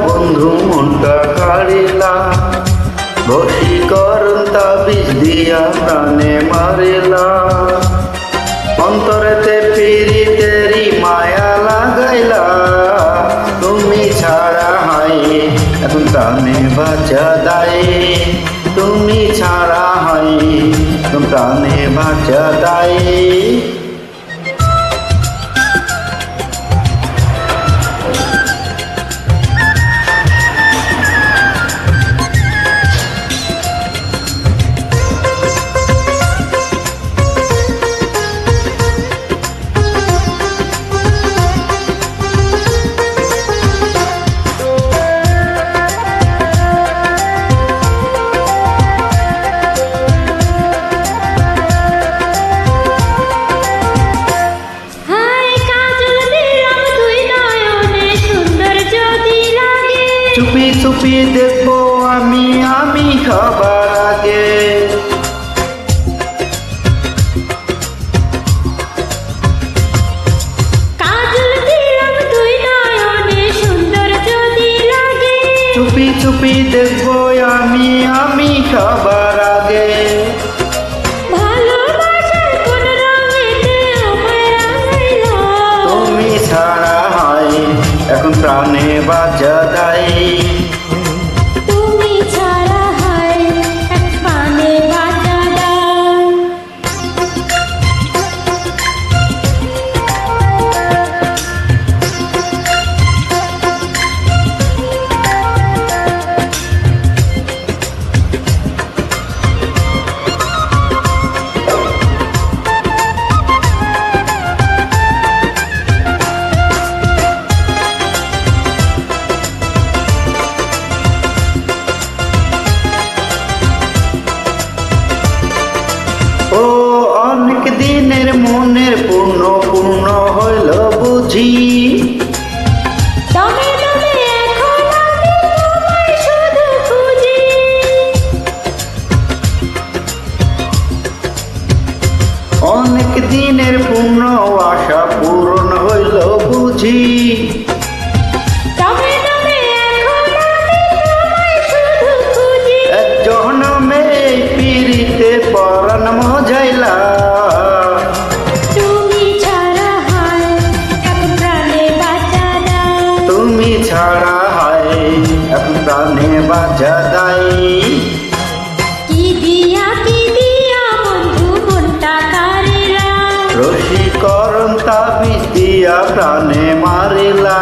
বন্ধু মনটা কাড়িলা, বশীকরণ তাবিজ দিয়া প্রাণে মারিলা। অন্তরেতে পিরিতেরি মায়া লাগাইলা, তুমি ছাড়া হাই এখন প্রাণে বাঁচা দায়। তুমি ছাড়া হাই এখন প্রাণে বাঁচা দায়। চুপি চুপি দেখবো আমি খাবার আগে। কাজল দিলাম তুই নয়নে সুন্দর যদি লাগে। চুপি চুপি দেখবো আমি খাবার আগে। ভালোবাসার কোন রঙেতে আমায় রাঙাইলা। তুমি ছাড়া হয় এখন প্রাণে বাঁচা দায়। তুমি ছাড়া হয় এক প্রাণে বাঁচা দায়। ও অনেক দিনের মনের পূর্ণ হইল বুঝি। দমে দমে এখন আমি তোমায় শুধু খুঁজি। অনেক দিনের পূর্ণ আশা পূরণ হইল বুঝি। দমে দমে এখন আমি তোমায় শুধু খুঁজি। এক জনমে পিরিতে পরাণ মজাইলা। তুমি ছাড়া হয় এক প্রাণে বাঁচা দায়। তুমি ছাড়া হয় এখন প্রাণে বাঁচা দায়। কি দিয়া বন্ধু মনটা কাড়িলা। রসিকরণ তাবিজ দিয়া প্রাণে মারিলা।